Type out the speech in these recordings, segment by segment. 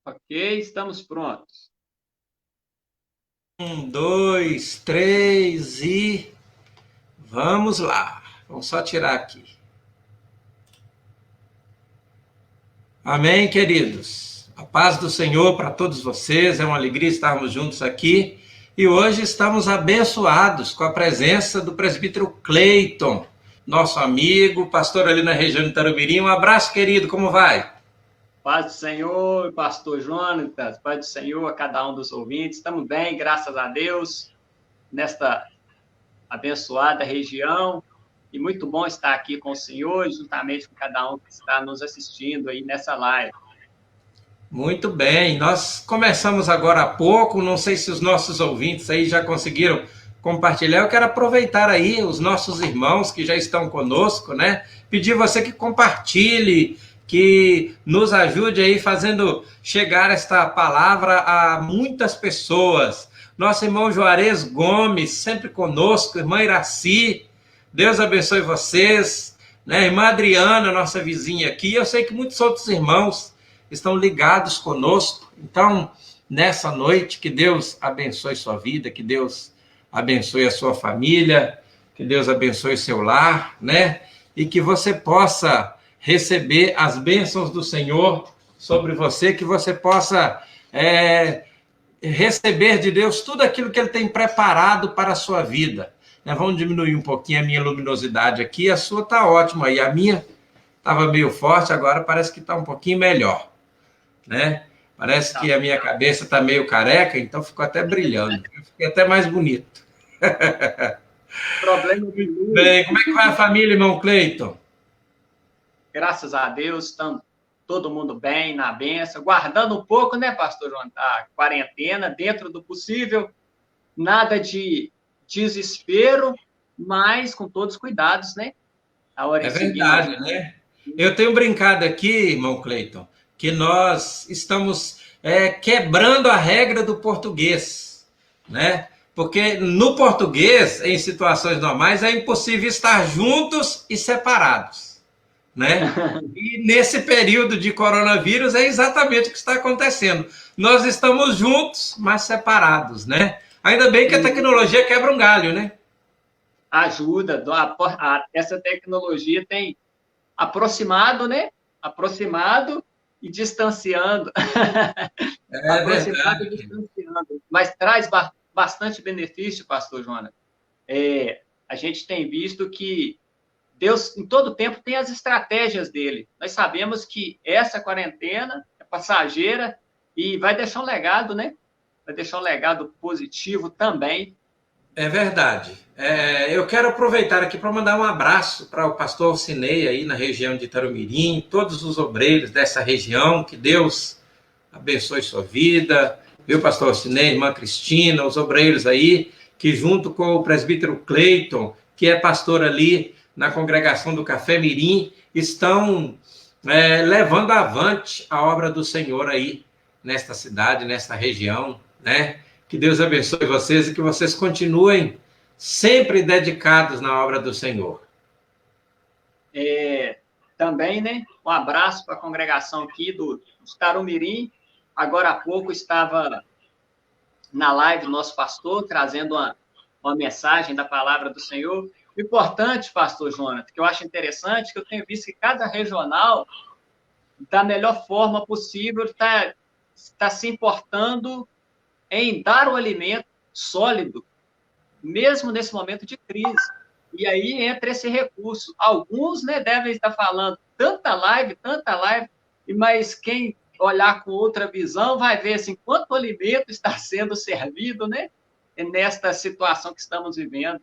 Ok, estamos prontos. Um, dois, três e vamos lá. Vamos só tirar aqui. Amém, queridos. A paz do Senhor para todos vocês. É uma alegria estarmos juntos aqui. E hoje estamos abençoados com a presença do presbítero Cleiton, nosso amigo, pastor ali na região de Tarumirim. Um abraço, querido. Como vai? Paz do Senhor, pastor Jonatas, paz do Senhor a cada um dos ouvintes. Estamos bem, graças a Deus, nesta abençoada região. E muito bom estar aqui com o Senhor, juntamente com cada um que está nos assistindo aí nessa live. Muito bem, nós começamos agora há pouco, não sei se os nossos ouvintes aí já conseguiram compartilhar. Eu quero aproveitar aí os nossos irmãos que já estão conosco, né? Pedir você que compartilhe, que nos ajude aí fazendo chegar esta palavra a muitas pessoas. Nosso irmão Juarez Gomes, sempre conosco, irmã Iraci, Deus abençoe vocês, né? Irmã Adriana, nossa vizinha aqui, eu sei que muitos outros irmãos estão ligados conosco. Então, nessa noite, que Deus abençoe sua vida, que Deus abençoe a sua família, que Deus abençoe seu lar, né? E que você possa receber as bênçãos do Senhor sobre você, que você possa receber de Deus tudo aquilo que Ele tem preparado para a sua vida. Né? Vamos diminuir um pouquinho a minha luminosidade aqui, a sua está ótima aí, a minha estava meio forte, agora parece que está um pouquinho melhor, né? Parece Tá. que a minha cabeça está meio careca, então ficou até brilhando. Eu fiquei até mais bonito. Problema de luz, Bem, como é que vai a família, irmão Cleiton? graças a Deus, estamos todo mundo bem, na benção, guardando um pouco, né, pastor Jonatas, a quarentena, dentro do possível, nada de desespero, mas com todos os cuidados, né? A hora É seguindo verdade, orientação. né? Eu tenho brincado aqui, irmão Cleiton, que nós estamos quebrando a regra do português, né? Porque no português, em situações normais, é impossível estar juntos e separados, né? E nesse período de coronavírus é exatamente o que está acontecendo. Nós estamos juntos, mas separados, né? Ainda bem que a tecnologia quebra um galho, né? Ajuda, essa tecnologia tem aproximado, né? Aproximado e distanciando. É Aproximado e verdade. distanciando. Mas traz bastante benefício, pastor Jonas. A gente tem visto que Deus, em todo tempo, tem as estratégias dele. Nós sabemos que essa quarentena é passageira e vai deixar um legado, né? Vai deixar um legado positivo também. É verdade. Eu quero aproveitar aqui para mandar um abraço para o pastor Alcinei aí na região de Itarumirim, todos os obreiros dessa região, que Deus abençoe sua vida, viu, pastor Alcinei, irmã Cristina, os obreiros aí, que junto com o presbítero Cleiton, que é pastor ali na congregação do Café Mirim, estão levando avante a obra do Senhor aí, nesta cidade, nesta região, né? Que Deus abençoe vocês e que vocês continuem sempre dedicados na obra do Senhor. Também, né? Um abraço para a congregação aqui do Tarumirim. Agora há pouco estava na live do nosso pastor, trazendo uma mensagem da palavra do Senhor. O importante, pastor Jonathan, que eu acho interessante, que eu tenho visto que cada regional, da melhor forma possível, está se importando em dar o alimento sólido, mesmo nesse momento de crise. E aí entra esse recurso. Alguns, né, devem estar falando tanta live, mas quem olhar com outra visão vai ver assim, quanto alimento está sendo servido, né, nesta situação que estamos vivendo.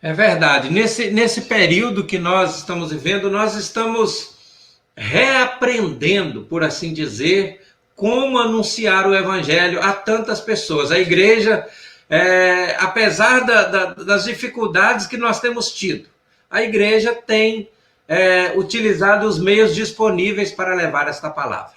É verdade. Nesse período que nós estamos vivendo, nós estamos reaprendendo, por assim dizer, como anunciar o evangelho a tantas pessoas. A igreja, apesar das dificuldades que nós temos tido, a igreja tem utilizado os meios disponíveis para levar esta palavra.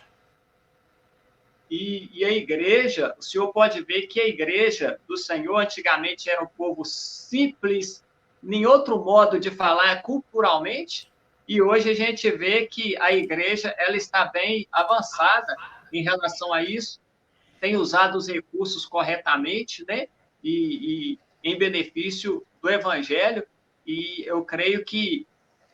E a igreja, o senhor pode ver que a igreja do Senhor antigamente era um povo simples, nem outro modo de falar culturalmente, e hoje a gente vê que a igreja ela está bem avançada em relação a isso, tem usado os recursos corretamente, né? E em benefício do Evangelho, e eu creio que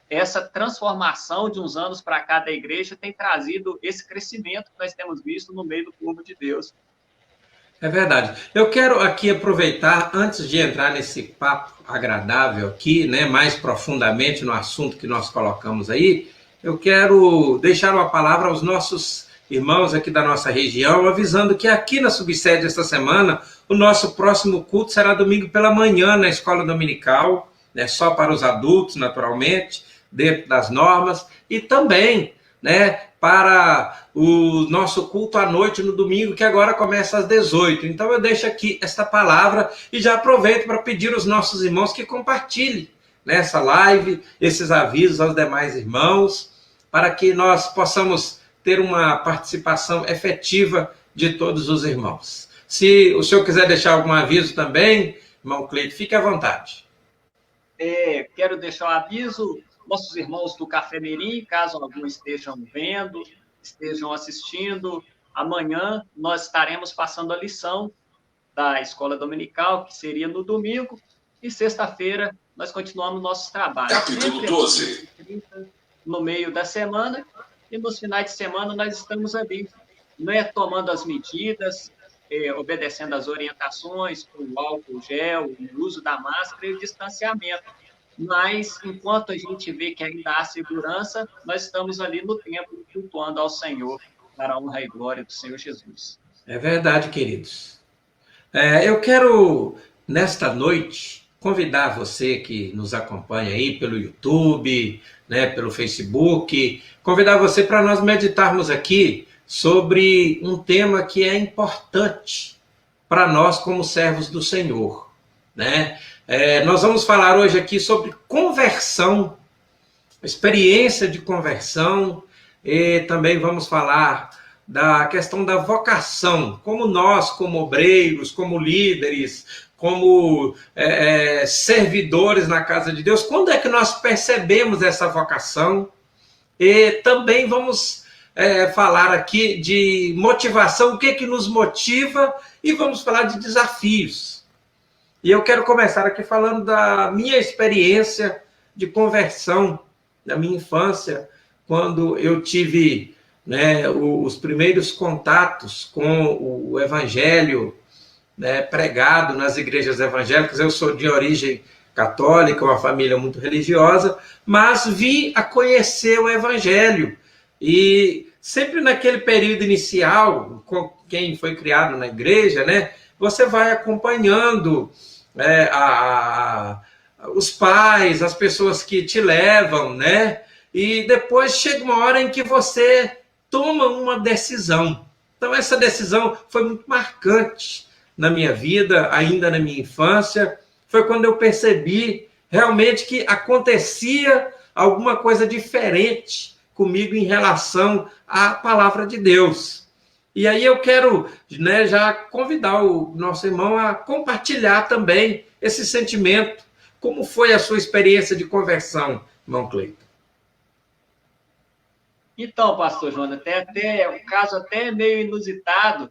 essa transformação de uns anos para cá da igreja tem trazido esse crescimento que nós temos visto no meio do povo de Deus. É verdade. Eu quero aqui aproveitar, antes de entrar nesse papo agradável aqui, né, mais profundamente no assunto que nós colocamos aí, eu quero deixar uma palavra aos nossos irmãos aqui da nossa região, avisando que aqui na Subsede esta semana, o nosso próximo culto será domingo pela manhã na escola dominical, né, só para os adultos, naturalmente, dentro das normas, e também, né, para o nosso culto à noite no domingo, que agora começa às 18. Então eu deixo aqui esta palavra e já aproveito para pedir aos nossos irmãos que compartilhem nessa live esses avisos aos demais irmãos, para que nós possamos ter uma participação efetiva de todos os irmãos. Se o senhor quiser deixar algum aviso também, irmão Cleito, fique à vontade. Quero deixar o aviso, nossos irmãos do Café Mirim, caso algum estejam vendo, estejam assistindo, amanhã nós estaremos passando a lição da escola dominical, que seria no domingo, e sexta-feira nós continuamos nossos trabalhos. Capítulo 12. No meio da semana, e nos finais de semana nós estamos ali, né, tomando as medidas, obedecendo às orientações, com o álcool gel, o uso da máscara e o distanciamento. Mas, enquanto a gente vê que ainda há segurança, nós estamos ali no templo, cultuando ao Senhor, para a honra e glória do Senhor Jesus. É verdade, queridos. Eu quero, nesta noite, convidar você que nos acompanha aí pelo YouTube, né, pelo Facebook, convidar você para nós meditarmos aqui sobre um tema que é importante para nós como servos do Senhor, né? Nós vamos falar hoje aqui sobre conversão, experiência de conversão, e também vamos falar da questão da vocação, como nós, como obreiros, como líderes, como servidores na casa de Deus, quando é que nós percebemos essa vocação? E também vamos falar aqui de motivação, o que que nos motiva, e vamos falar de desafios. E eu quero começar aqui falando da minha experiência de conversão, da minha infância, quando eu tive, né, os primeiros contatos com o Evangelho, né, pregado nas igrejas evangélicas. Eu sou de origem católica, uma família muito religiosa, mas vim a conhecer o Evangelho. E sempre naquele período inicial, com quem foi criado na igreja, né, você vai acompanhando os pais, as pessoas que te levam, né? E depois chega uma hora em que você toma uma decisão. Então essa decisão foi muito marcante na minha vida, ainda na minha infância. Foi quando eu percebi realmente que acontecia alguma coisa diferente comigo em relação à palavra de Deus. E aí eu quero, né, já convidar o nosso irmão a compartilhar também esse sentimento. Como foi a sua experiência de conversão, irmão Cleiton? Então, pastor Jonas, até um caso até meio inusitado,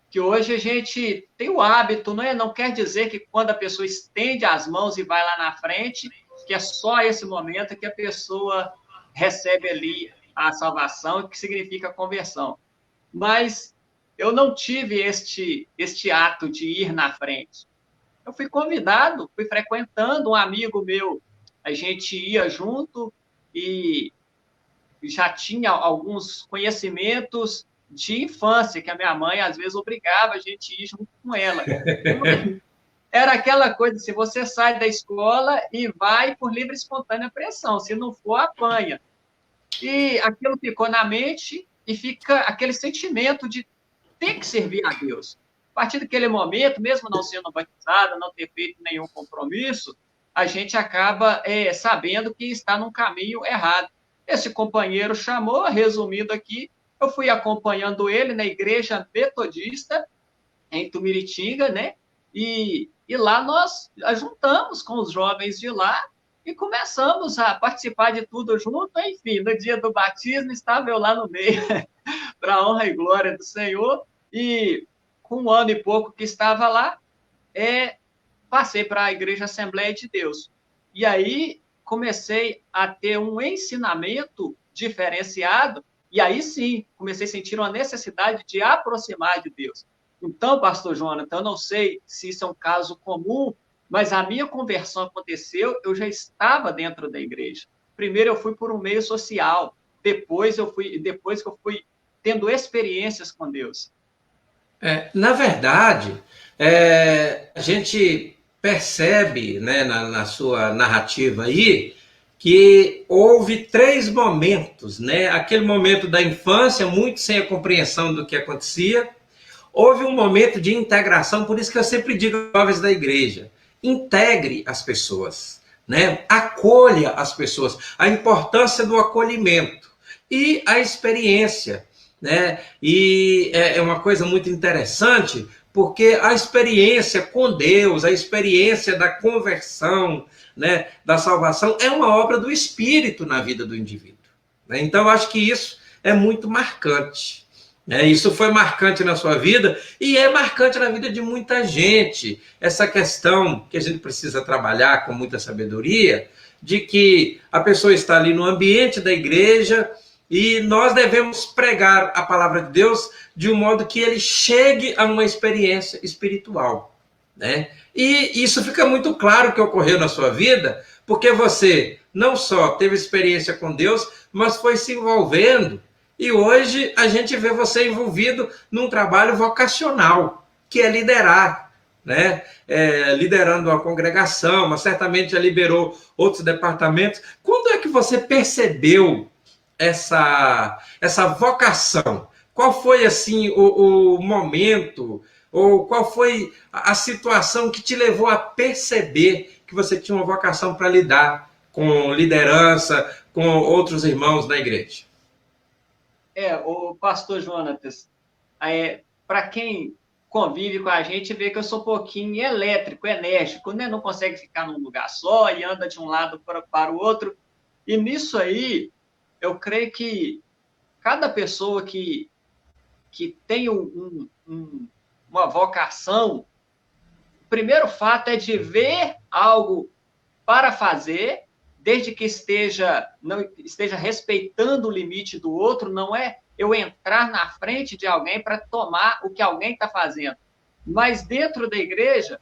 que hoje a gente tem o hábito, não quer dizer que quando a pessoa estende as mãos e vai lá na frente, que é só esse momento que a pessoa recebe ali a salvação, que significa a conversão. Mas eu não tive este ato de ir na frente. Eu fui convidado, fui frequentando um amigo meu, a gente ia junto e já tinha alguns conhecimentos de infância, que a minha mãe, às vezes, obrigava a gente a ir junto com ela. Era aquela coisa, se você sai da escola e vai por livre e espontânea pressão, se não for, apanha. E aquilo ficou na mente e fica aquele sentimento de ter que servir a Deus. A partir daquele momento, mesmo não sendo batizado, não ter feito nenhum compromisso, a gente acaba sabendo que está num caminho errado. Esse companheiro chamou, resumindo aqui, eu fui acompanhando ele na igreja metodista, em Tumiritinga, né? E lá nós juntamos com os jovens de lá e começamos a participar de tudo junto. Enfim, no dia do batismo estava eu lá no meio, para a honra e glória do Senhor. E com 1 ano e pouco que estava lá, passei para a Igreja Assembleia de Deus. E aí comecei a ter um ensinamento diferenciado, e aí sim, comecei a sentir uma necessidade de aproximar de Deus. Então, pastor Jonathan, eu não sei se isso é um caso comum, mas a minha conversão aconteceu, eu já estava dentro da igreja. Primeiro eu fui por um meio social, depois que eu fui tendo experiências com Deus. Na verdade, a gente percebe, né, na sua narrativa aí, que houve 3 momentos, né? Aquele momento da infância, muito sem a compreensão do que acontecia. Houve um momento de integração, por isso que eu sempre digo aos jovens da igreja, integre as pessoas, né? Acolha as pessoas, a importância do acolhimento e a experiência, né? E é uma coisa muito interessante, porque a experiência com Deus, a experiência da conversão, né, da salvação, é uma obra do Espírito na vida do indivíduo, né? Então, eu acho que isso é muito marcante. Isso foi marcante na sua vida e é marcante na vida de muita gente. Essa questão que a gente precisa trabalhar com muita sabedoria, de que a pessoa está ali no ambiente da igreja e nós devemos pregar a palavra de Deus de um modo que ele chegue a uma experiência espiritual, né? E isso fica muito claro que ocorreu na sua vida, porque você não só teve experiência com Deus, mas foi se envolvendo. E hoje a gente vê você envolvido num trabalho vocacional, que é liderar, né? Liderando uma congregação, mas certamente já liberou outros departamentos. Quando é que você percebeu essa vocação? Qual foi assim o momento, ou qual foi a situação que te levou a perceber que você tinha uma vocação para lidar com liderança, com outros irmãos da igreja? O pastor Jonatas, para quem convive com a gente, vê que eu sou um pouquinho elétrico, enérgico, né? Não consegue ficar num lugar só e anda de um lado para o outro. E nisso aí, eu creio que cada pessoa que tem uma vocação, o primeiro fato é de ver algo para fazer, desde que não esteja respeitando o limite do outro, não é eu entrar na frente de alguém para tomar o que alguém está fazendo. Mas dentro da igreja,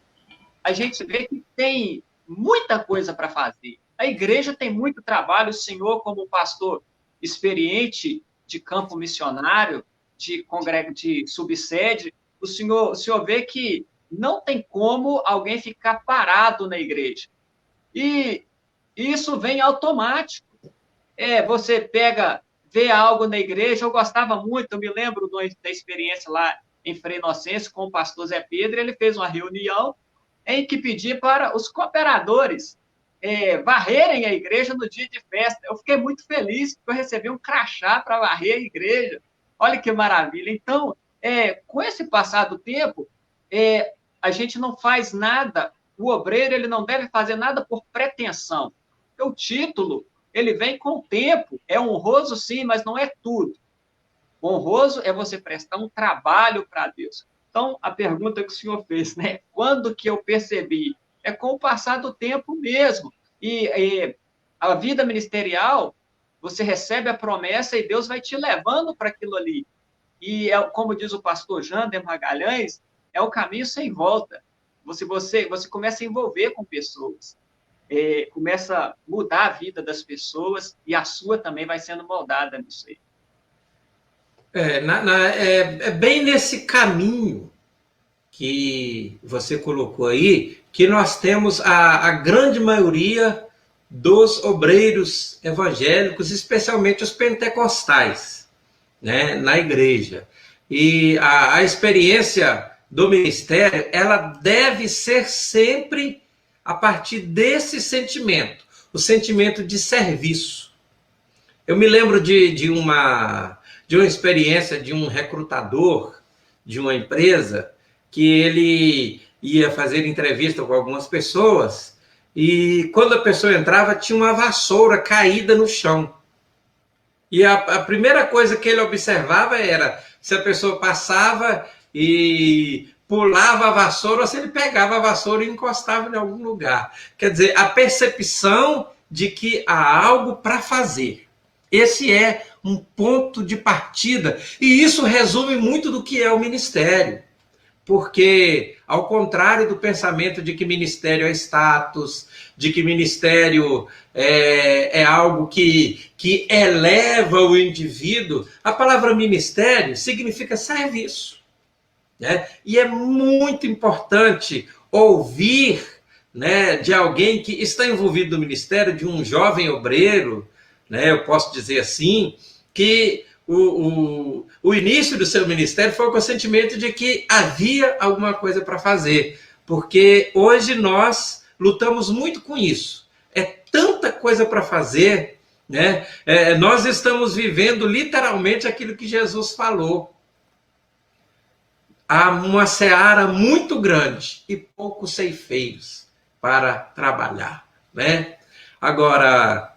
a gente vê que tem muita coisa para fazer. A igreja tem muito trabalho, o senhor, como pastor experiente de campo missionário, de subsede, o senhor vê que não tem como alguém ficar parado na igreja. E isso vem automático. Você vê algo na igreja, eu gostava muito, eu me lembro da experiência lá em Frei Inocêncio com o pastor Zé Pedro, ele fez uma reunião em que pedia para os cooperadores varrerem a igreja no dia de festa. Eu fiquei muito feliz, porque eu recebi um crachá para varrer a igreja. Olha que maravilha. Então, com esse passar do tempo, a gente não faz nada, o obreiro ele não deve fazer nada por pretensão. O título, ele vem com o tempo, é honroso sim, mas não é tudo. Honroso é você prestar um trabalho para Deus. Então, a pergunta que o senhor fez, né? Quando que eu percebi? É com o passar do tempo mesmo. E a vida ministerial, você recebe a promessa e Deus vai te levando para aquilo ali. E, como diz o pastor Jander Magalhães, é o caminho sem volta. Você começa a envolver com pessoas. Começa a mudar a vida das pessoas e a sua também vai sendo moldada nisso aí. É bem nesse caminho que você colocou aí que nós temos a grande maioria dos obreiros evangélicos, especialmente os pentecostais, né, na igreja. E a experiência do ministério, ela deve ser sempre a partir desse sentimento, o sentimento de serviço. Eu me lembro de uma experiência de um recrutador de uma empresa que ele ia fazer entrevista com algumas pessoas e quando a pessoa entrava tinha uma vassoura caída no chão. E a primeira coisa que ele observava era se a pessoa passava e pulava a vassoura ou se ele pegava a vassoura e encostava em algum lugar. Quer dizer, a percepção de que há algo para fazer. Esse é um ponto de partida. E isso resume muito do que é o ministério. Porque, ao contrário do pensamento de que ministério é status, de que ministério é algo que eleva o indivíduo, a palavra ministério significa serviço. Né? E é muito importante ouvir, né, de alguém que está envolvido no ministério, de um jovem obreiro, né, eu posso dizer assim, que o início do seu ministério foi com o sentimento de que havia alguma coisa para fazer, porque hoje nós lutamos muito com isso. É tanta coisa para fazer, né? Nós estamos vivendo literalmente aquilo que Jesus falou. Há uma seara muito grande e poucos ceifeiros para trabalhar, né? Agora,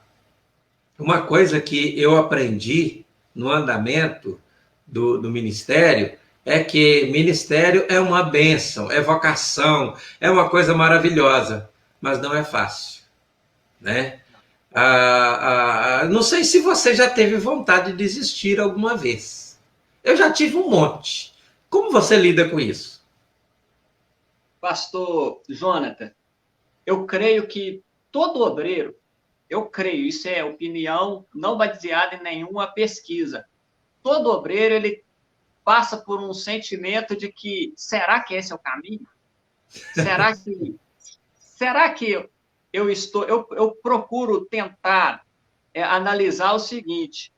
uma coisa que eu aprendi no andamento do ministério é que ministério é uma bênção, é vocação, é uma coisa maravilhosa, mas não é fácil, né? Não sei se você já teve vontade de desistir alguma vez. Eu já tive um monte. Como você lida com isso? Pastor Jonathan, eu creio que todo obreiro, eu creio, isso é opinião não baseada em nenhuma pesquisa. Todo obreiro, ele passa por um sentimento de que, será que esse é o caminho? Será que eu procuro tentar analisar o seguinte,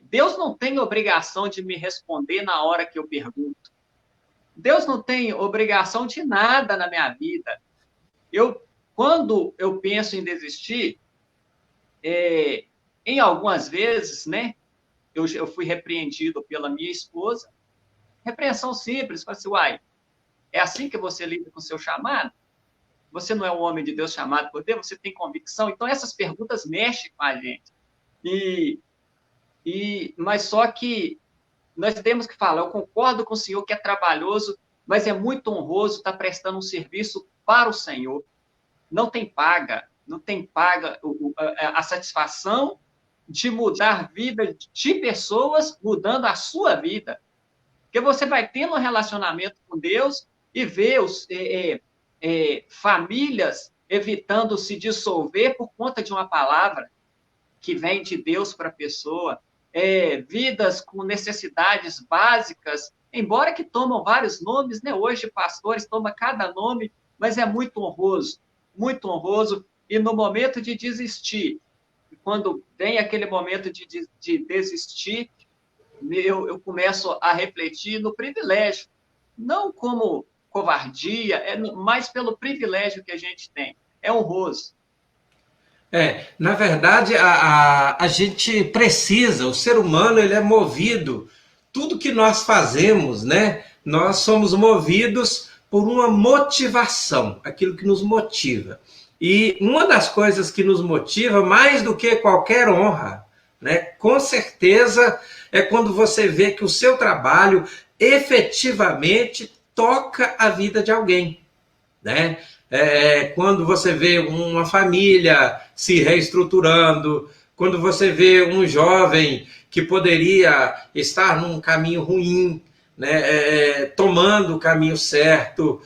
Deus não tem obrigação de me responder na hora que eu pergunto. Deus não tem obrigação de nada na minha vida. Quando eu penso em desistir, em algumas vezes, né, eu fui repreendido pela minha esposa, repreensão simples, falei assim, uai, é assim que você lida com o seu chamado? Você não é um homem de Deus chamado por Deus? Você tem convicção? Então, essas perguntas mexem com a gente. Mas só que nós temos que falar, eu concordo com o senhor que é trabalhoso, mas é muito honroso estar prestando um serviço para o Senhor. Não tem paga a satisfação de mudar a vida de pessoas, mudando a sua vida. Porque você vai tendo um relacionamento com Deus e ver famílias evitando se dissolver por conta de uma palavra que vem de Deus para a pessoa, vidas com necessidades básicas, embora que tomam vários nomes, né? Hoje pastores tomam cada nome, mas é muito honroso, e no momento de desistir, quando vem aquele momento de desistir, eu começo a refletir no privilégio, não como covardia, mas pelo privilégio que a gente tem. É honroso. Na verdade, a gente precisa, o ser humano ele é movido, tudo que nós fazemos, né? Nós somos movidos por uma motivação, aquilo que nos motiva. E uma das coisas que nos motiva, mais do que qualquer honra, né? Com certeza, é quando você vê que o seu trabalho efetivamente toca a vida de alguém, né? Quando você vê uma família se reestruturando, quando você vê um jovem que poderia estar num caminho ruim, né, tomando o caminho certo.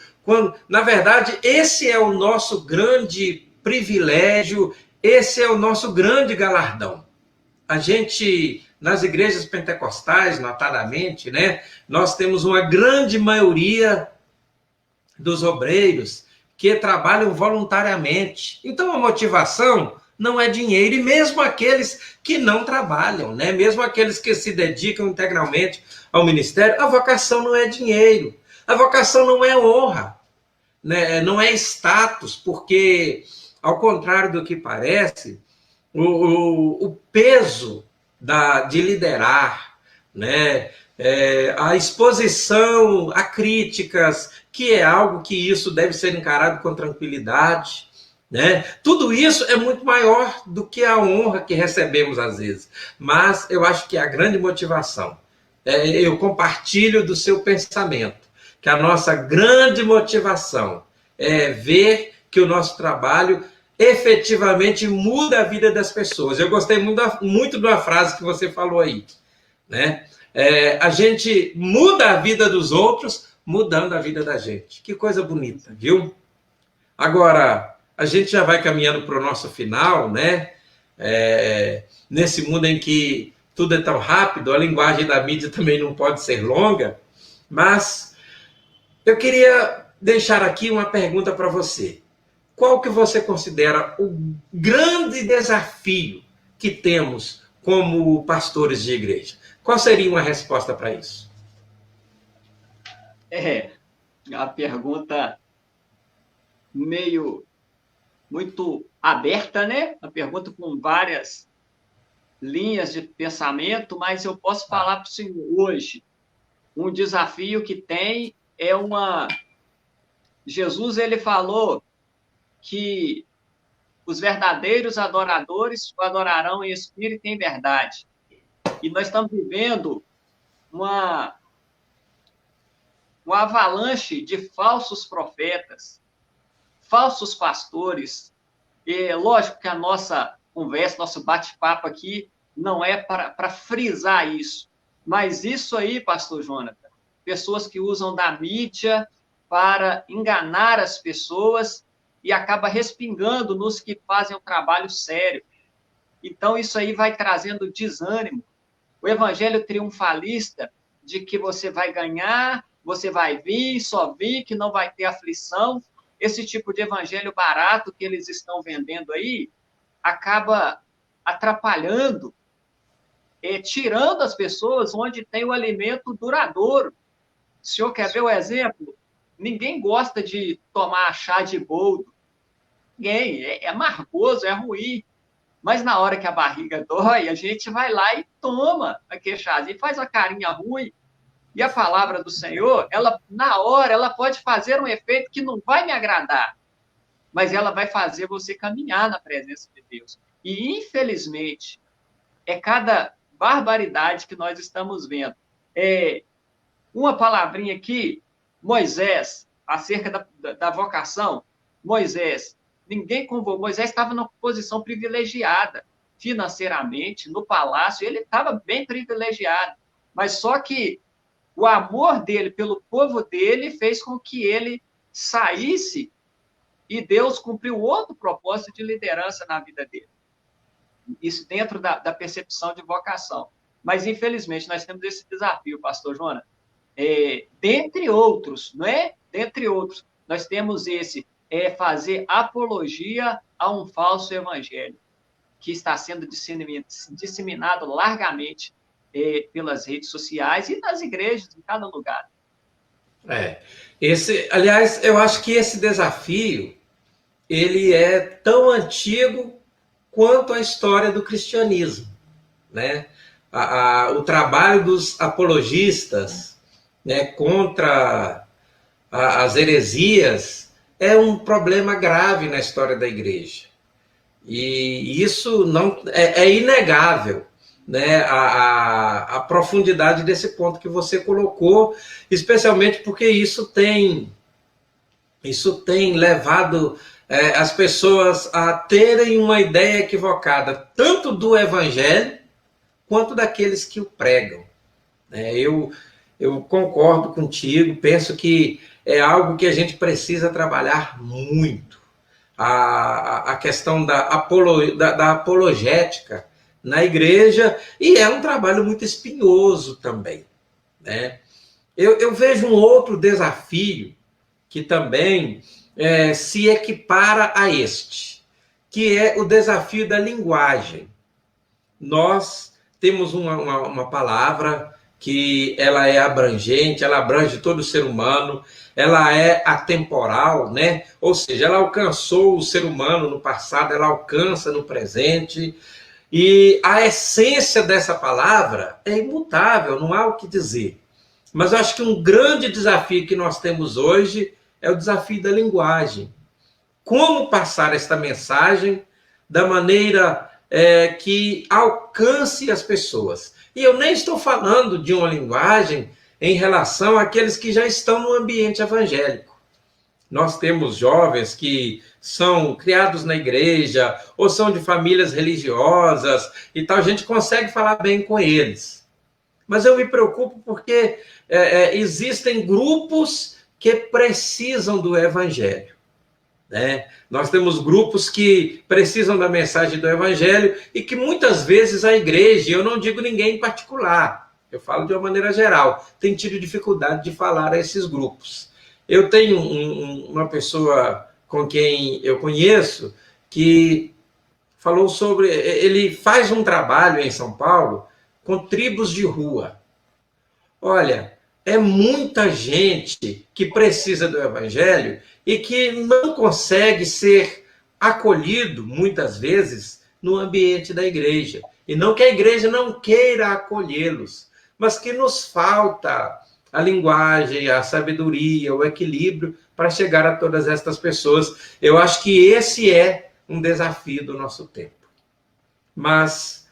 Na verdade, esse é o nosso grande privilégio, esse é o nosso grande galardão. A gente, nas igrejas pentecostais, notadamente, né, nós temos uma grande maioria dos obreiros que trabalham voluntariamente. Então, a motivação não é dinheiro, e mesmo aqueles que não trabalham, né? Mesmo aqueles que se dedicam integralmente ao ministério, a vocação não é dinheiro, a vocação não é honra, né? Não é status, porque, ao contrário do que parece, o peso de liderar, né? A exposição a críticas, que é algo que isso deve ser encarado com tranquilidade, né? Tudo isso é muito maior do que a honra que recebemos às vezes. Mas eu acho que a grande motivação, eu compartilho do seu pensamento, que a nossa grande motivação é ver que o nosso trabalho efetivamente muda a vida das pessoas. Eu gostei muito de uma frase que você falou aí, né? A gente muda a vida dos outros mudando a vida da gente. Que coisa bonita, viu? Agora, a gente já vai caminhando para o nosso final, né? Nesse mundo em que tudo é tão rápido, a linguagem da mídia também não pode ser longa, mas eu queria deixar aqui uma pergunta para você. Qual que você considera o grande desafio que temos como pastores de igreja? Qual seria uma resposta para isso? A pergunta muito aberta, né? A pergunta com várias linhas de pensamento, mas eu posso falar para o senhor hoje. Um desafio que tem é Jesus, ele falou que os verdadeiros adoradores o adorarão em espírito e em verdade. E nós estamos vivendo uma avalanche de falsos profetas, falsos pastores. E lógico que a nossa conversa, nosso bate-papo aqui não é para frisar isso. Mas isso aí, pastor Jonathan, pessoas que usam da mídia para enganar as pessoas e acaba respingando nos que fazem um trabalho sério. Então, isso aí vai trazendo desânimo. O evangelho triunfalista de que você vai ganhar, você vai vir, só vir, que não vai ter aflição, esse tipo de evangelho barato que eles estão vendendo aí, acaba atrapalhando, tirando as pessoas onde tem o alimento duradouro. O senhor quer ver o exemplo? Ninguém gosta de tomar chá de boldo. Ninguém. É amargoso, é ruim. Mas na hora que a barriga dói, a gente vai lá e toma aquele chazinho, faz uma carinha ruim. E a palavra do Senhor, ela, na hora, ela pode fazer um efeito que não vai me agradar, mas ela vai fazer você caminhar na presença de Deus. E, infelizmente, é cada barbaridade que nós estamos vendo. Uma palavrinha aqui, Moisés, acerca da vocação, Moisés, ninguém convocou, Moisés estava numa posição privilegiada, financeiramente, no palácio, ele estava bem privilegiado, mas só que o amor dele pelo povo dele fez com que ele saísse e Deus cumpriu outro propósito de liderança na vida dele. Isso dentro da percepção de vocação. Mas, infelizmente, nós temos esse desafio, pastor Jonas. Dentre outros, não é? Dentre outros, nós temos esse, fazer apologia a um falso evangelho que está sendo disseminado largamente pelas redes sociais e nas igrejas, em cada lugar. Aliás, eu acho que esse desafio, ele é tão antigo quanto a história do cristianismo, né? O trabalho dos apologistas, né, contra as heresias é um problema grave na história da igreja. E isso não é inegável, né, a profundidade desse ponto que você colocou, especialmente porque isso tem levado as pessoas a terem uma ideia equivocada, tanto do evangelho quanto daqueles que o pregam. Eu concordo contigo, penso que é algo que a gente precisa trabalhar muito. A questão da apologética na igreja, e é um trabalho muito espinhoso também, né? Eu vejo um outro desafio que também se equipara a este, que é o desafio da linguagem. Nós temos uma palavra que ela é abrangente, ela abrange todo o ser humano, ela é atemporal, né? Ou seja, ela alcançou o ser humano no passado, ela alcança no presente, e a essência dessa palavra é imutável, não há o que dizer. Mas eu acho que um grande desafio que nós temos hoje é o desafio da linguagem. como passar esta mensagem da maneira que alcance as pessoas. E eu nem estou falando de uma linguagem em relação àqueles que já estão no ambiente evangélico. Nós temos jovens que são criados na igreja ou são de famílias religiosas e tal, a gente consegue falar bem com eles. Mas eu me preocupo porque existem grupos que precisam do evangelho. Né? Nós temos grupos que precisam da mensagem do evangelho e que muitas vezes a igreja, eu não digo ninguém em particular, eu falo de uma maneira geral, tem tido dificuldade de falar a esses grupos. Eu tenho uma pessoa com quem eu conheço que falou sobre, ele faz um trabalho em São Paulo com tribos de rua. Olha, é muita gente que precisa do evangelho e que não consegue ser acolhido, muitas vezes, no ambiente da igreja. E não que a igreja não queira acolhê-los, mas que nos falta a linguagem, a sabedoria, o equilíbrio para chegar a todas estas pessoas. Eu acho que esse é um desafio do nosso tempo. Mas,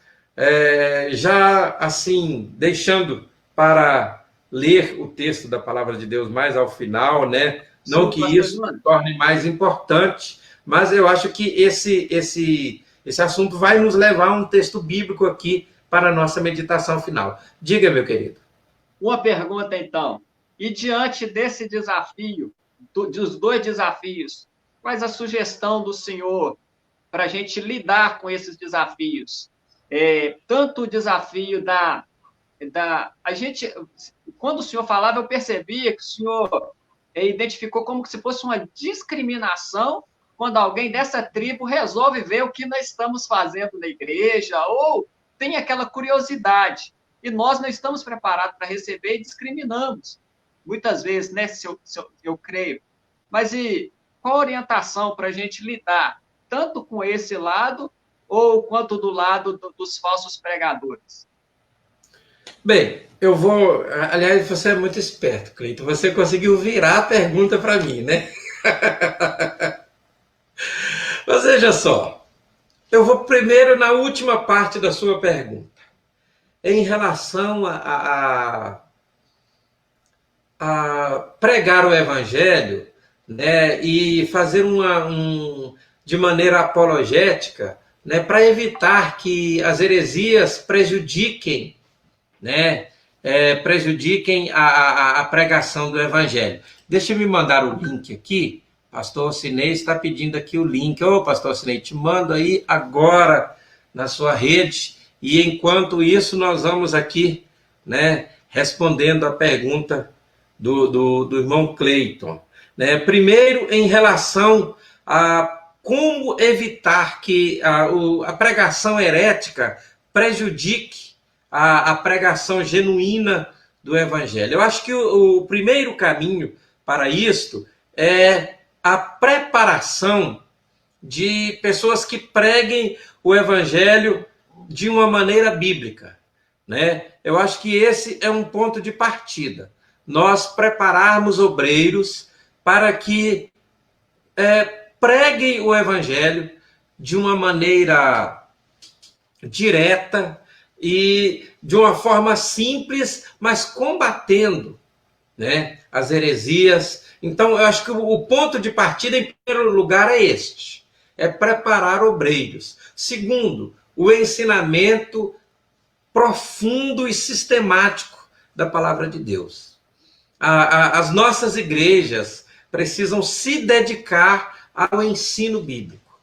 já assim, deixando para ler o texto da palavra de Deus mais ao final, né? Não que isso torne mais importante, mas eu acho que esse assunto vai nos levar a um texto bíblico aqui para a nossa meditação final. Diga, meu querido. Uma pergunta, então. E diante desse desafio, dos dois desafios, quais a sugestão do senhor para a gente lidar com esses desafios? Tanto o desafio a gente, quando o senhor falava, eu percebia que o senhor identificou como se fosse uma discriminação quando alguém dessa tribo resolve ver o que nós estamos fazendo na igreja ou tem aquela curiosidade. E nós não estamos preparados para receber e discriminamos. Muitas vezes, né, eu creio. Mas e qual a orientação para a gente lidar tanto com esse lado ou quanto do lado dos falsos pregadores? Bem, eu vou... Aliás, você é muito esperto, Cleiton. Você conseguiu virar a pergunta para mim, né? Mas veja só. Eu vou primeiro na última parte da sua pergunta. Em relação a pregar o evangelho, né, e fazer de maneira apologética, né, para evitar que as heresias prejudiquem, né, prejudiquem a pregação do evangelho. Deixa eu me mandar o link aqui. Pastor Cinei está pedindo aqui o link. Ô, Pastor Cinei, te mando aí agora na sua rede. E enquanto isso, nós vamos aqui, né, respondendo a pergunta do irmão Cleiton. Né? Primeiro, em relação a como evitar que a pregação herética prejudique a pregação genuína do evangelho. Eu acho que o primeiro caminho para isto é a preparação de pessoas que preguem o evangelho de uma maneira bíblica, né? Eu acho que esse é um ponto de partida. Nós prepararmos obreiros para que preguem o evangelho de uma maneira direta e de uma forma simples, mas combatendo, né, as heresias. Então, eu acho que o ponto de partida, em primeiro lugar, é este. É preparar obreiros. Segundo, o ensinamento profundo e sistemático da palavra de Deus. As nossas igrejas precisam se dedicar ao ensino bíblico.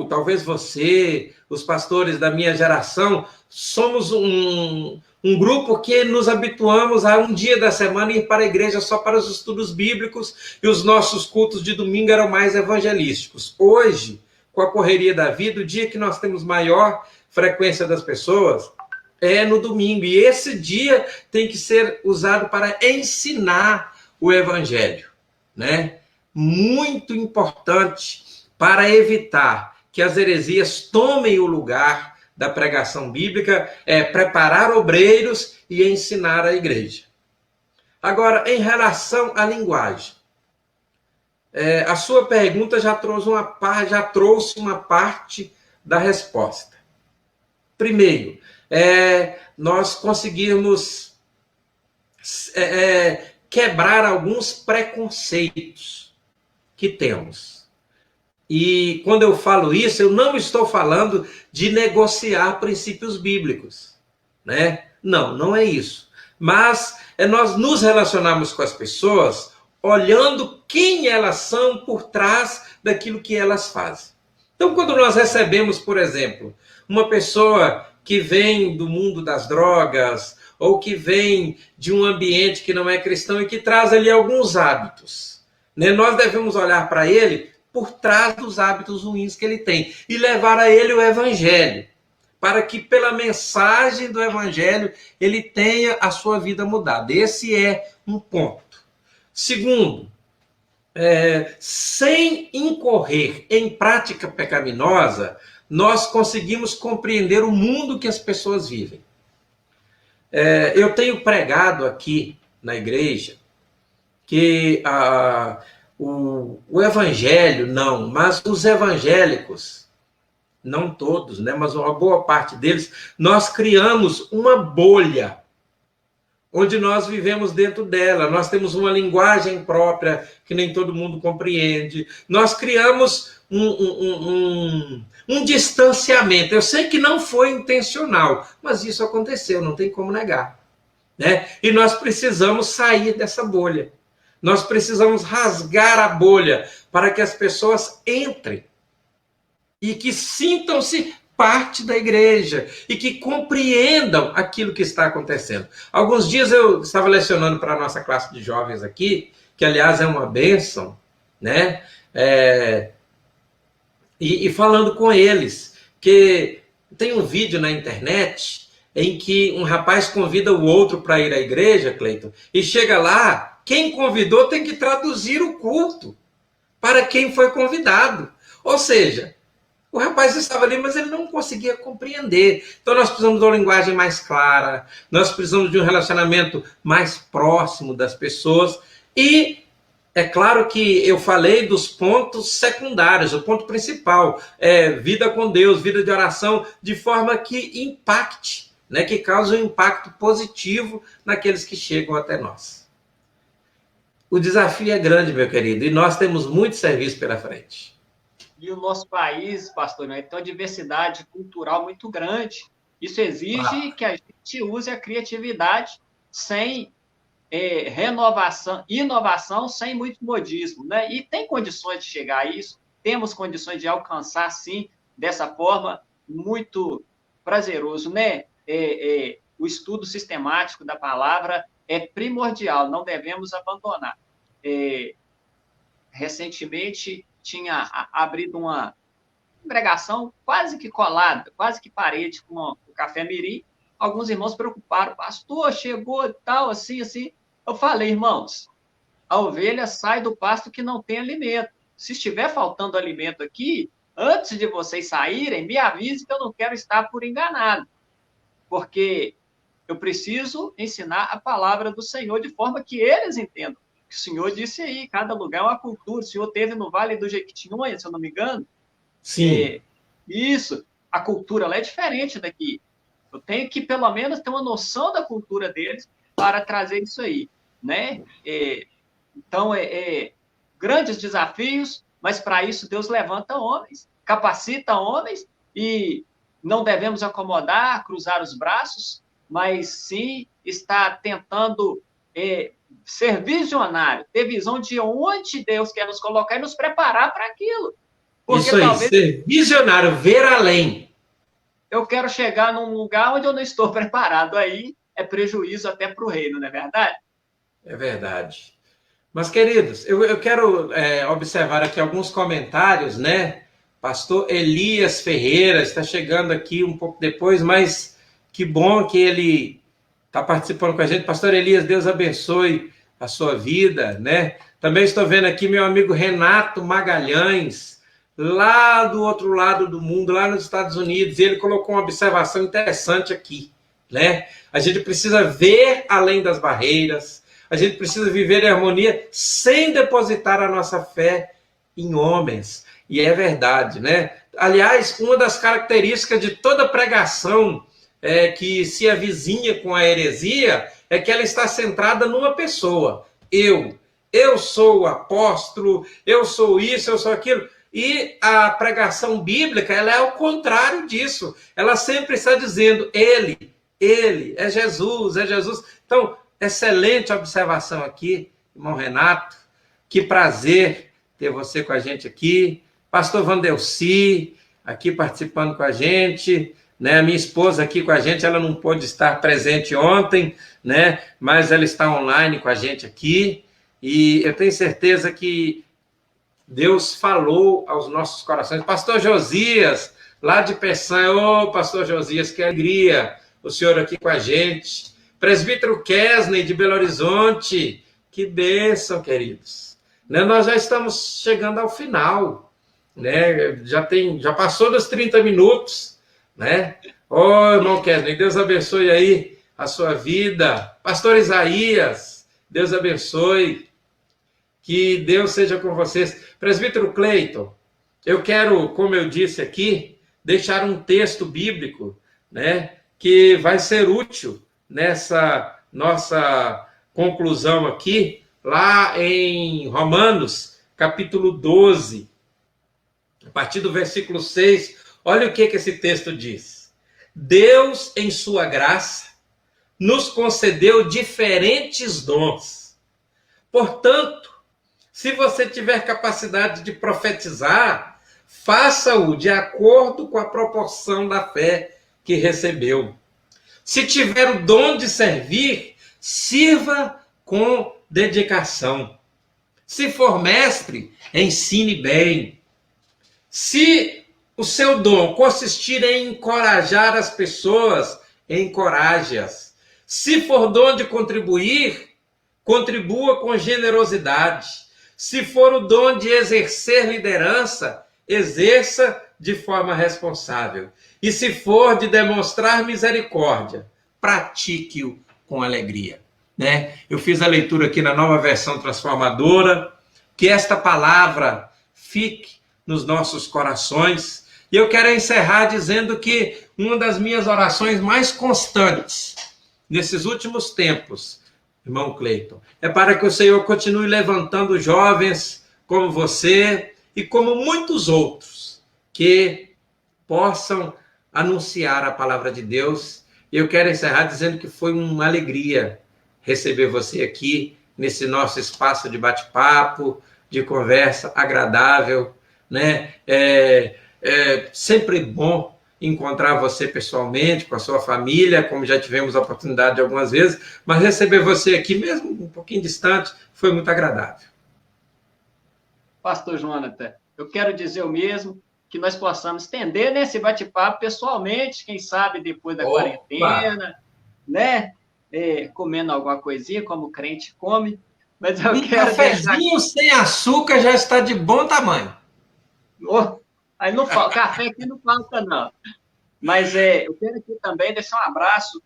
Talvez você, os pastores da minha geração, somos um grupo que nos habituamos a um dia da semana ir para a igreja só para os estudos bíblicos e os nossos cultos de domingo eram mais evangelísticos. Hoje, com a correria da vida, o dia que nós temos maior frequência das pessoas é no domingo. E esse dia tem que ser usado para ensinar o evangelho, né? Muito importante para evitar que as heresias tomem o lugar da pregação bíblica, preparar obreiros e ensinar a igreja. Agora, em relação à linguagem, a sua pergunta já trouxe uma parte da resposta. Primeiro, nós conseguirmos quebrar alguns preconceitos que temos. E quando eu falo isso, eu não estou falando de negociar princípios bíblicos, né? Não, não é isso. Mas nós nos relacionarmos com as pessoas olhando quem elas são por trás daquilo que elas fazem. Então, quando nós recebemos, por exemplo, uma pessoa que vem do mundo das drogas, ou que vem de um ambiente que não é cristão e que traz ali alguns hábitos, né? Nós devemos olhar para ele por trás dos hábitos ruins que ele tem e levar a ele o evangelho, para que pela mensagem do evangelho ele tenha a sua vida mudada. Esse é um ponto. Segundo, sem incorrer em prática pecaminosa, nós conseguimos compreender o mundo que as pessoas vivem. Eu tenho pregado aqui na igreja que o evangelho, não, mas os evangélicos, não todos, né, mas uma boa parte deles, nós criamos uma bolha onde nós vivemos dentro dela. Nós temos uma linguagem própria que nem todo mundo compreende. Nós criamos um distanciamento. Eu sei que não foi intencional, mas isso aconteceu, não tem como negar, né? E nós precisamos sair dessa bolha. Nós precisamos rasgar a bolha para que as pessoas entrem e que sintam-se parte da igreja e que compreendam aquilo que está acontecendo. Alguns dias eu estava lecionando para a nossa classe de jovens aqui, que aliás é uma bênção, né? E falando com eles, que tem um vídeo na internet em que um rapaz convida o outro para ir à igreja, Cleiton, e chega lá, quem convidou tem que traduzir o culto para quem foi convidado. Ou seja, o rapaz estava ali, mas ele não conseguia compreender. Então nós precisamos de uma linguagem mais clara, nós precisamos de um relacionamento mais próximo das pessoas. E é claro que eu falei dos pontos secundários, o ponto principal é vida com Deus, vida de oração, de forma que impacte, né, que cause um impacto positivo naqueles que chegam até nós. O desafio é grande, meu querido, e nós temos muito serviço pela frente. E o nosso país, pastor, né, tem uma diversidade cultural muito grande. Isso exige que a gente use a criatividade sem inovação, sem muito modismo, né? E tem condições de chegar a isso, temos condições de alcançar, sim, dessa forma, muito prazeroso, né? O estudo sistemático da palavra é primordial, não devemos abandonar. Recentemente, tinha abrido uma congregação quase que colada, quase que parede com o Café Mirim. Alguns irmãos preocuparam, pastor, chegou tal, assim. Eu falei, irmãos, a ovelha sai do pasto que não tem alimento. Se estiver faltando alimento aqui, antes de vocês saírem, me avise que eu não quero estar por enganado. Porque eu preciso ensinar a palavra do Senhor de forma que eles entendam. O Senhor disse aí, cada lugar é uma cultura. O Senhor teve no Vale do Jequitinhonha, se eu não me engano. Sim. Isso, a cultura lá é diferente daqui. Eu tenho que, pelo menos, ter uma noção da cultura deles para trazer isso aí, né? Então, grandes desafios, mas para isso Deus levanta homens, capacita homens e não devemos acomodar, cruzar os braços, mas sim estar tentando ser visionário, ter visão de onde Deus quer nos colocar e nos preparar para aquilo. Porque isso aí, talvez ser visionário, ver além. Eu quero chegar num lugar onde eu não estou preparado, aí é prejuízo até para o reino, não é verdade? É verdade. Mas, queridos, eu quero observar aqui alguns comentários, né? Pastor Elias Ferreira está chegando aqui um pouco depois, mas que bom que ele está participando com a gente. Pastor Elias, Deus abençoe a sua vida, né? Também estou vendo aqui meu amigo Renato Magalhães, lá do outro lado do mundo, lá nos Estados Unidos, e ele colocou uma observação interessante aqui, né? A gente precisa ver além das barreiras, A gente precisa viver em harmonia sem depositar a nossa fé em homens. E é verdade, né? Aliás, uma das características de toda pregação que se avizinha com a heresia é que ela está centrada numa pessoa. Eu sou o apóstolo, eu sou isso, eu sou aquilo. E a pregação bíblica, ela é ao contrário disso. Ela sempre está dizendo, ele, é Jesus, é Jesus. Então, excelente observação aqui, irmão Renato. Que prazer ter você com a gente aqui. Pastor Vandelci, aqui participando com a gente, né? A minha esposa aqui com a gente, ela não pôde estar presente ontem, né? Mas ela está online com a gente aqui, e eu tenho certeza que Deus falou aos nossos corações. Pastor Josias, lá de Peçanha, ô Pastor Josias, que alegria o senhor aqui com a gente. Presbítero Kesney, de Belo Horizonte, que bênção, queridos. Né? Nós já estamos chegando ao final, né? Já passou dos 30 minutos, né? Ô, irmão Kesney, Deus abençoe aí a sua vida. Pastor Isaías, Deus abençoe. Que Deus seja com vocês. Presbítero Cleiton, eu quero, como eu disse aqui, deixar um texto bíblico, né, que vai ser útil nessa nossa conclusão aqui, lá em Romanos, capítulo 12, a partir do versículo 6. Olha o que esse texto diz. Deus, em sua graça, nos concedeu diferentes dons. Portanto, se você tiver capacidade de profetizar, faça-o de acordo com a proporção da fé que recebeu. Se tiver o dom de servir, sirva com dedicação. Se for mestre, ensine bem. Se o seu dom consistir em encorajar as pessoas, encoraje-as. Se for dom de contribuir, contribua com generosidade. Se for o dom de exercer liderança, exerça de forma responsável. E se for de demonstrar misericórdia, pratique-o com alegria. Né? Eu fiz a leitura aqui na Nova Versão Transformadora, que esta palavra fique nos nossos corações. E eu quero encerrar dizendo que uma das minhas orações mais constantes nesses últimos tempos, irmão Cleiton, é para que o Senhor continue levantando jovens como você e como muitos outros que possam anunciar a palavra de Deus. E eu quero encerrar dizendo que foi uma alegria receber você aqui nesse nosso espaço de bate-papo, de conversa agradável, né? É sempre bom encontrar você pessoalmente, com a sua família, como já tivemos a oportunidade de algumas vezes, mas receber você aqui, mesmo um pouquinho distante, foi muito agradável. Pastor Jonathan, eu quero dizer o mesmo, que nós possamos estender nesse bate-papo pessoalmente, quem sabe depois da quarentena, né? Comendo alguma coisinha, como o crente come, mas eu quero cafezinho sem açúcar já está de bom tamanho. Aí não falta, café aqui não falta, não. Mas eu quero aqui também deixar um abraço.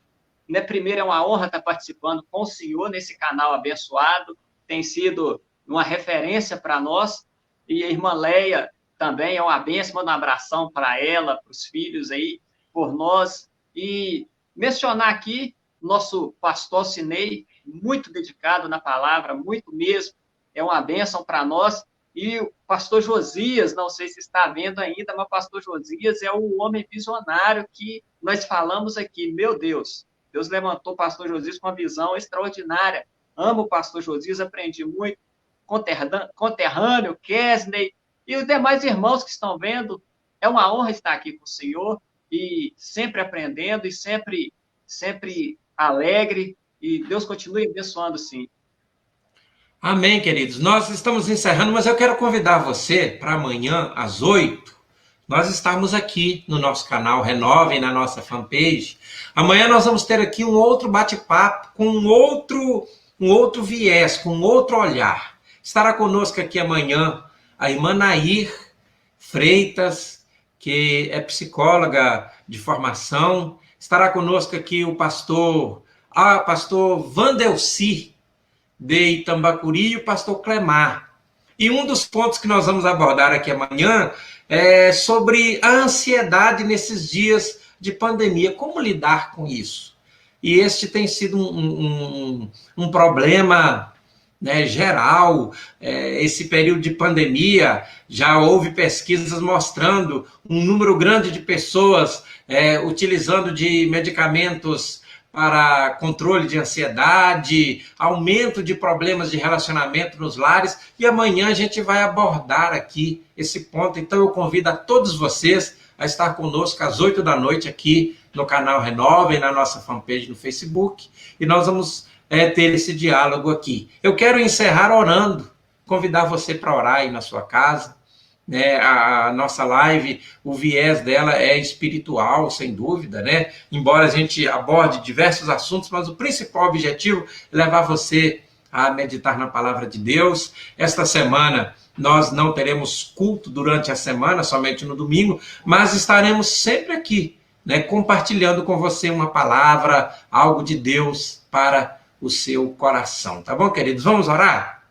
Né? Primeiro, é uma honra estar participando com o senhor nesse canal abençoado. Tem sido uma referência para nós. E a irmã Leia também é uma bênção. Manda um abração para ela, para os filhos aí, por nós. E mencionar aqui nosso pastor Sinei, muito dedicado na palavra, muito mesmo. É uma bênção para nós. E o pastor Josias, não sei se está vendo ainda, mas o pastor Josias é o homem visionário que nós falamos aqui. Meu Deus, Deus levantou o pastor Josias com uma visão extraordinária. Amo o pastor Josias, aprendi muito. Conterrâneo, Kesney e os demais irmãos que estão vendo. É uma honra estar aqui com o senhor e sempre aprendendo e sempre alegre. E Deus continue abençoando, sim. Amém, queridos. Nós estamos encerrando, mas eu quero convidar você para amanhã, às 8, nós estamos aqui no nosso canal Renovem, na nossa fanpage. Amanhã nós vamos ter aqui um outro bate-papo, com um outro viés, com um outro olhar. Estará conosco aqui amanhã a irmã Nair Freitas, que é psicóloga de formação. Estará conosco aqui o pastor Vandelci, de Itambacuri, e o pastor Clemar. E um dos pontos que nós vamos abordar aqui amanhã é sobre a ansiedade nesses dias de pandemia. Como lidar com isso? E este tem sido um problema, né, geral. Esse período de pandemia, já houve pesquisas mostrando um número grande de pessoas utilizando de medicamentos para controle de ansiedade, aumento de problemas de relacionamento nos lares, e amanhã a gente vai abordar aqui esse ponto. Então eu convido a todos vocês a estar conosco às 8 da noite aqui no canal Renova e na nossa fanpage no Facebook, e nós vamos ter esse diálogo aqui. Eu quero encerrar orando, convidar você para orar aí na sua casa. A nossa live, o viés dela é espiritual, sem dúvida, né? Embora a gente aborde diversos assuntos, mas o principal objetivo é levar você a meditar na palavra de Deus. Esta semana nós não teremos culto durante a semana, somente no domingo, mas estaremos sempre aqui, né, compartilhando com você uma palavra, algo de Deus para o seu coração. Tá bom, queridos? Vamos orar?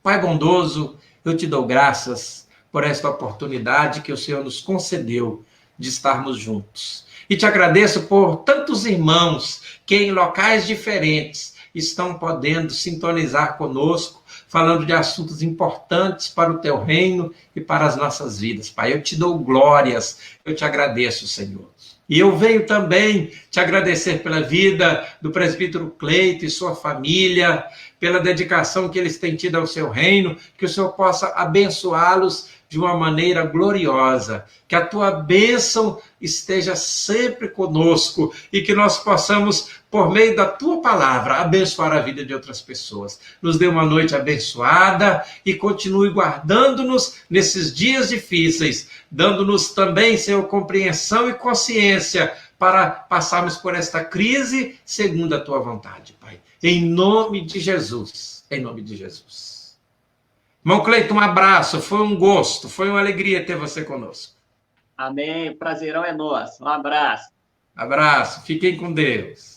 Pai bondoso, eu te dou graças por esta oportunidade que o Senhor nos concedeu de estarmos juntos. E te agradeço por tantos irmãos que em locais diferentes estão podendo sintonizar conosco, falando de assuntos importantes para o teu reino e para as nossas vidas. Pai, eu te dou glórias, eu te agradeço, Senhor. E eu venho também te agradecer pela vida do presbítero Cleito e sua família, pela dedicação que eles têm tido ao seu reino, que o Senhor possa abençoá-los de uma maneira gloriosa, que a tua bênção esteja sempre conosco e que nós possamos, por meio da tua palavra, abençoar a vida de outras pessoas. Nos dê uma noite abençoada e continue guardando-nos nesses dias difíceis, dando-nos também, Senhor, compreensão e consciência para passarmos por esta crise segundo a tua vontade, Pai. Em nome de Jesus. Em nome de Jesus. Irmão Cleiton, um abraço, foi um gosto, foi uma alegria ter você conosco. Amém, o prazerão é nosso. Um abraço. Abraço, fiquem com Deus.